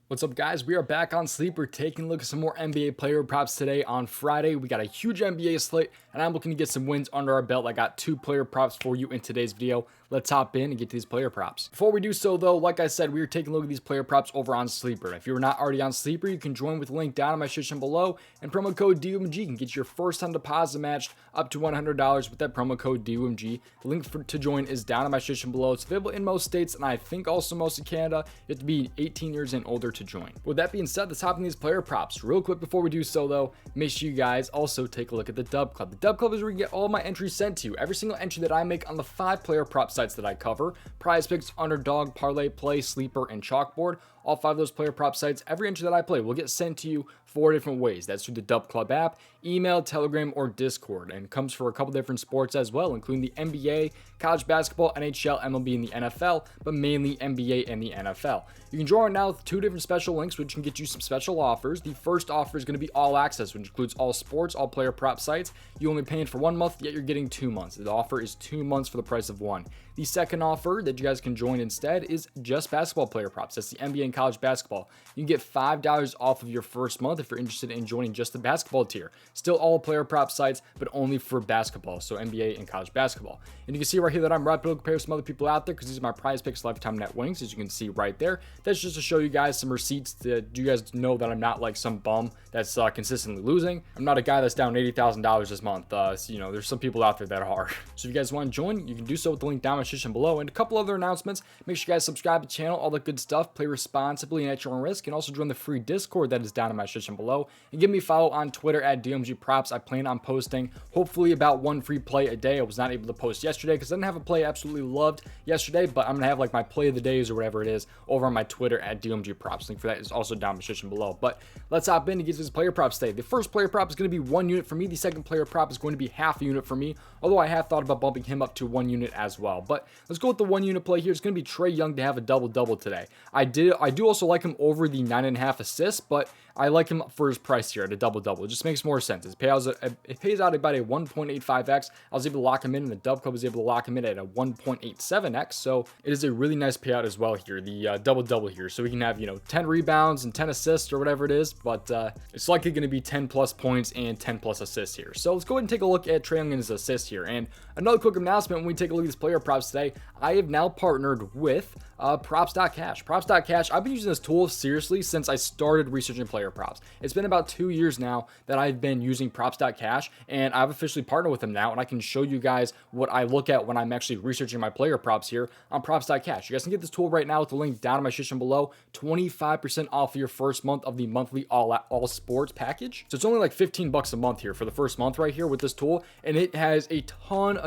What's up, guys? We are back on Sleeper taking a look at some more NBA player props today. On Friday, we got a huge NBA slate, and I'm looking to get some wins under our belt. I got 2 player props for you in today's video. Let's hop in and get to these player props. Before we do so, though, like I said, we are taking a look at these player props over on Sleeper. If you're not already on Sleeper, you can join with the link down in my description below, and promo code DOMG can get your first time deposit matched up to $100 with that promo code DOMG. The link to join is down in my description below. It's available in most states, and I think also most of Canada. You have to be 18 years and older to join. With that being said, let's hop in these player props. Real quick before we do so, though, make sure you guys also take a look at the Dub Club. The Dub Club is where you get all my entries sent to you. Every single entry that I make on the 5 player prop sites that I cover: PrizePicks, Underdog, Parlay, Play, Sleeper, and Chalkboard. All 5 of those player prop sites, every entry that I play will get sent to you 4 different ways. That's through the Dub Club app, email, Telegram, or Discord, and comes for a couple different sports as well, including the NBA, college basketball, NHL, MLB, and the NFL, but mainly NBA and the NFL. You can join now with 2 different special links, which can get you some special offers. The first offer is going to be all access, which includes all sports, all player prop sites. You're only paying for 1 month, yet you're getting 2 months. The offer is 2 months for the price of 1. The second offer that you guys can join instead is just basketball player props. That's the NBA and college basketball. You can get $5 off of your first month if you're interested in joining just the basketball tier. Still all player prop sites, but only for basketball, so NBA and college basketball. And you can see right here that I'm reputable compared to some other people out there, because these are my PrizePicks lifetime net winnings, as you can see right there. That's just to show you guys some receipts that you guys know that I'm not like some bum that's consistently losing. I'm not a guy that's down $80,000 this month. There's some people out there that are. So if you guys want to join, you can do so with the link down in the description below. And a couple other announcements: make sure you guys subscribe to the channel, all the good stuff, play responsibly and at your own risk, and also join the free Discord that is down in my description below. And give me a follow on Twitter at DOMG Props. I plan on posting hopefully about 1 free play a day. I was not able to post yesterday because I didn't have a play I absolutely loved yesterday, but I'm gonna have like my play of the days or whatever it is over on my Twitter at DOMG Props. Link for that is also down in the description below. But let's hop in and get to this player props today. The first player prop is going to be 1 unit for me. The second player prop is going to be half a unit for me, although I have thought about bumping him up to 1 unit as well. But let's go with the 1 unit play here. It's going to be Trey Young to have a double-double today. I do also like him over the 9.5 assists, but I like him for his price here at a double-double. It just makes more sense. It pays out about a 1.85x. I was able to lock him in, and the Dub Club was able to lock him in at a 1.87x. So it is a really nice payout as well here, the double-double here. So we can have, 10 rebounds and 10 assists or whatever it is, but it's likely going to be 10 plus points and 10 plus assists here. So let's go ahead and take a look at Trey Young and his assists here. And another quick announcement: when we take a look at these player props today, I have now partnered with Props.Cash. Props.Cash, I've been using this tool seriously since I started researching player props. It's been about 2 years now that I've been using Props.Cash, and I've officially partnered with them now, and I can show you guys what I look at when I'm actually researching my player props here on Props.Cash. You guys can get this tool right now with the link down in my description below. 25% off your first month of the monthly all sports package. So it's only like 15 bucks a month here for the first month right here with this tool, and it has a ton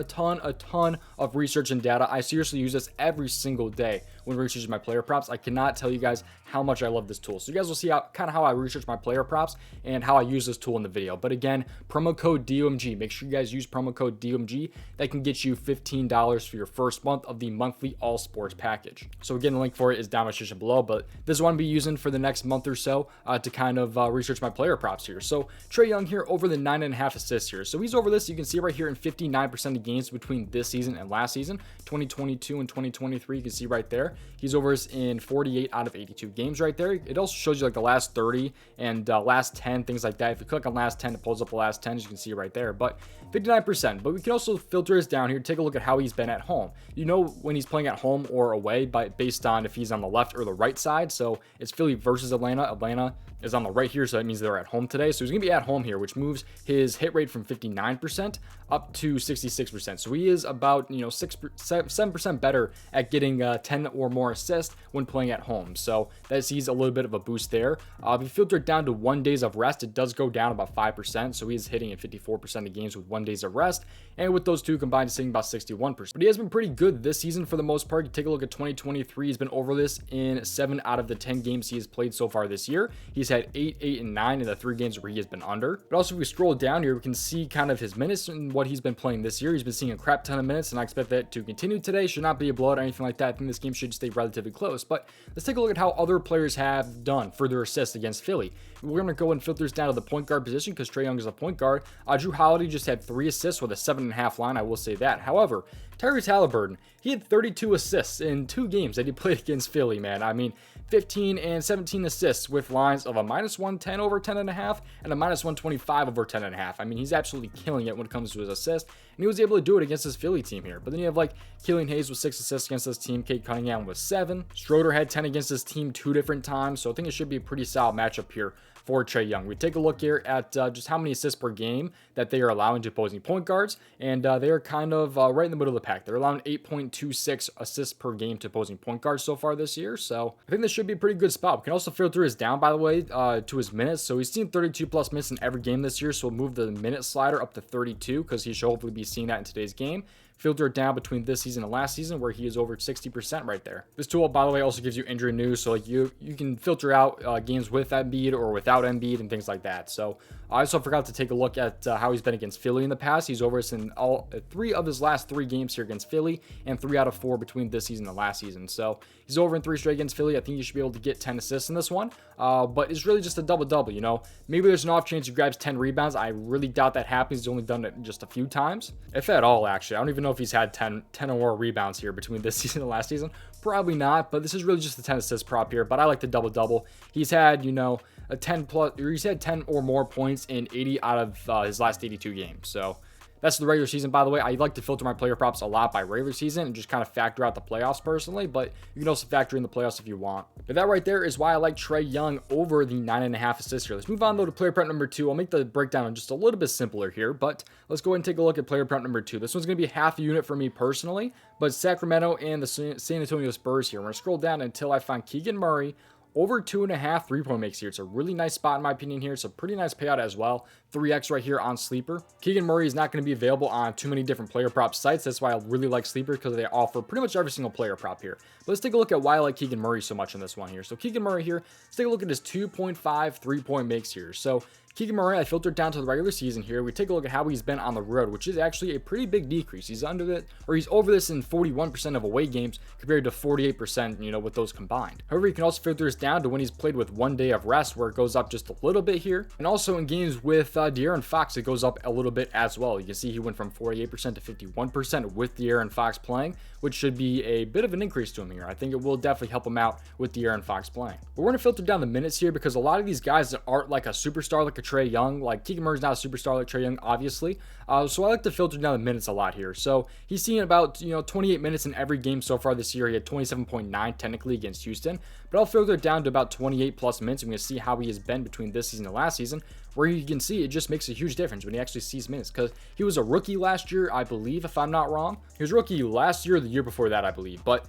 of research and data. I seriously use this every single day when researching my player props. I cannot tell you guys how much I love this tool. So you guys will see how I research my player props and how I use this tool in the video. But again, promo code DOMG. Make sure you guys use promo code DOMG. That can get you $15 for your first month of the monthly all sports package. So again, the link for it is down in the description below, but this is what I'm going to be using for the next month or so to kind of research my player props here. So Trey Young here over the 9.5 assists here. So he's over this. You can see right here in 59% of games between this season and last season, 2022 and 2023. You can see right there. He's over us in 48 out of 82 games right there. It also shows you like the last 30 and last 10, things like that. If you click on last 10, it pulls up the last 10, as you can see right there. But 59%. But we can also filter this down here. Take a look at how he's been at home. You know when he's playing at home or away based on if he's on the left or the right side. So it's Philly versus Atlanta. Atlanta is on the right here, so that means they're at home today. So he's going to be at home here, which moves his hit rate from 59% up to 66%. So he is about 7% better at getting 10 or more assists when playing at home. So that sees a little bit of a boost there. If you filter it down to 1 days of rest, it does go down about 5%. So he's hitting in 54% of games with 1 days of rest, and with those two combined, he's hitting about 61%. But he has been pretty good this season for the most part. You take a look at 2023, he's been over this in 7 out of the 10 games he has played so far this year. He's had 8, 8, and 9 in the 3 games where he has been under. But also, if we scroll down here, we can see kind of his minutes and what he's been playing this year. He's been seeing a crap ton of minutes, and I expect that to continue today. Should not be a blowout or anything like that. I think this game should should stay relatively close. But let's take a look at how other players have done for their assists against Philly. We're going to go and filter this down to the point guard position because Trey Young is a point guard. Drew Holiday just had 3 assists with a 7.5 line, I will say that. However, Tyrese Halliburton, he had 32 assists in 2 games that he played against Philly, man. I mean, 15 and 17 assists with lines of a -110 over 10.5 and a -125 over 10.5. I mean, he's absolutely killing it when it comes to his assists, and he was able to do it against his Philly team here. But then you have like Killian Hayes with 6 assists against his team, Cade Cunningham with 7. Schroeder had 10 against his team 2 different times, so I think it should be a pretty solid matchup here for Trey Young. We take a look here at just how many assists per game that they are allowing to opposing point guards, and they are kind of right in the middle of the pack. They're allowing 8.26 assists per game to opposing point guards so far this year, so I think this should be a pretty good spot. We can also filter his down, by the way, to his minutes. So he's seen 32 plus minutes in every game this year, so we'll move the minute slider up to 32 because he should hopefully be seeing that in today's game. Filter it down between this season and last season where he is over 60% right there. This tool, by the way, also gives you injury news, so like you can filter out games with Embiid or without Embiid and things like that. So I also forgot to take a look at how he's been against Philly in the past. He's over us in all 3 of his last 3 games here against Philly and 3 out of 4 between this season and last season. So he's over in 3 straight against Philly. I think you should be able to get 10 assists in this one, but it's really just a double-double, you know. Maybe there's an off chance he grabs 10 rebounds. I really doubt that happens. He's only done it just a few times, if at all, actually. I don't even know if he's had 10 or more rebounds here between this season and last season. Probably not, but this is really just a 10 assist prop here, but I like the double-double. He's had, you know, a 10 plus, or he's had 10 or more points in 80 out of his last 82 games. So that's the regular season, by the way. I like to filter my player props a lot by regular season and just kind of factor out the playoffs personally, but you can also factor in the playoffs if you want. But that right there is why I like Trey Young over the 9.5 assists here. Let's move on though to player prop number 2. I'll make the breakdown just a little bit simpler here, but let's go ahead and take a look at player prop number 2. This one's going to be half a unit for me personally, but Sacramento and the San Antonio Spurs here. I'm going to scroll down until I find Keegan Murray over 2.5 3-point makes here. It's a really nice spot in my opinion here. It's a pretty nice payout as well. 3x right here on Sleeper. Keegan Murray is not going to be available on too many different player prop sites. That's why I really like Sleeper, because they offer pretty much every single player prop here. But let's take a look at why I like Keegan Murray so much in this one here. So Keegan Murray here, let's take a look at his 2.5 3-point makes here. So Keegan Murray, I filtered down to the regular season here. We take a look at how he's been on the road, which is actually a pretty big decrease. He's under it, or he's over this in 41% of away games compared to 48%, you know, with those combined. However, you can also filter this down to when he's played with 1 day of rest, where it goes up just a little bit here. And also in games with De'Aaron Fox, it goes up a little bit as well. You can see he went from 48% to 51% with De'Aaron Fox playing, which should be a bit of an increase to him here. I think it will definitely help him out with De'Aaron Fox playing. But we're going to filter down the minutes here because a lot of these guys that aren't like a superstar like a Trey Young, like Keegan Murray's not a superstar like Trey Young, obviously. So I like to filter down the minutes a lot here. So he's seen about, 28 minutes in every game so far this year. He had 27.9 technically against Houston, but I'll filter it down to about 28 plus minutes. I'm going to see how he has been between this season and last season, where you can see it just makes a huge difference when he actually sees minutes, because he was a rookie last year, I believe, if I'm not wrong. He was rookie last year or the year before that, I believe. But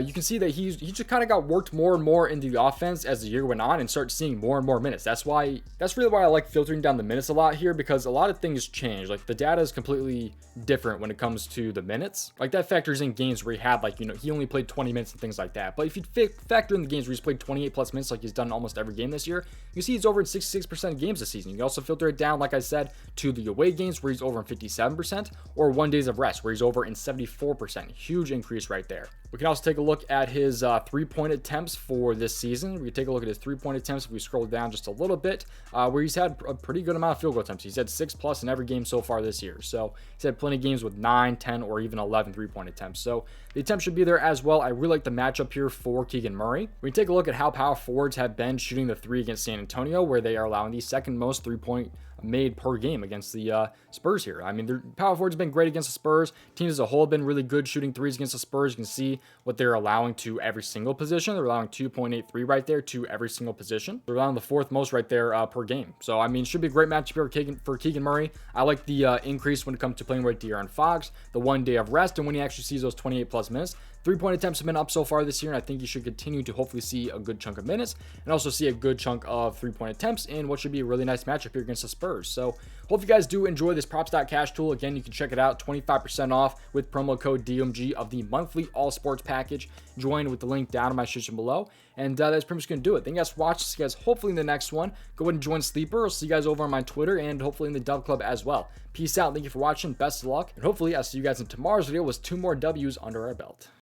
you can see that he just kind of got worked more and more into the offense as the year went on and start seeing more and more minutes. That's really why I like filtering down the minutes a lot here, because a lot of things change. Like the data is completely different when it comes to the minutes. Like that factors in games where he had he only played 20 minutes and things like that. But if you factor in the games where he's played 28 plus minutes like he's done almost every game this year, you see he's over in 66% of games this season. You can also filter it down, like I said, to the away games where he's over in 57%, or 1 days of rest where he's over in 74%. Huge increase right there. We can also take a look at his 3-point attempts for this season. We can take a look at his 3-point attempts if we scroll down just a little bit, where he's had a pretty good amount of field goal attempts. He's had 6 plus in every game so far this year. So he's had plenty of games with 9, 10, or even 11 3-point attempts. So the attempts should be there as well. I really like the matchup here for Keegan Murray. We can take a look at how power forwards have been shooting the 3 against San Antonio, where they are allowing the second most 3-point made per game against the Spurs here. I mean, their power forwards have been great against the Spurs. Teams as a whole have been really good shooting 3s against the Spurs. You can see what they're allowing to every single position. They're allowing 2.83 right there to every single position. They're allowing the 4th most right there per game. So, I mean, it should be a great matchup here for Keegan Murray. I like the increase when it comes to playing with De'Aaron Fox, the 1 day of rest, and when he actually sees those 28 plus minutes. 3-point attempts have been up so far this year, and I think you should continue to hopefully see a good chunk of minutes and also see a good chunk of 3-point attempts in what should be a really nice matchup here against the Spurs. So hope you guys do enjoy this Props.Cash tool. Again, you can check it out, 25% off with promo code DOMG of the monthly all sports package. Join with the link down in my description below. And that's pretty much going to do it. Thank you guys for watching. See you guys hopefully in the next one. Go ahead and join Sleeper. I'll see you guys over on my Twitter and hopefully in the Dub Club as well. Peace out. Thank you for watching. Best of luck. And hopefully I'll see you guys in tomorrow's video with 2 more W's under our belt.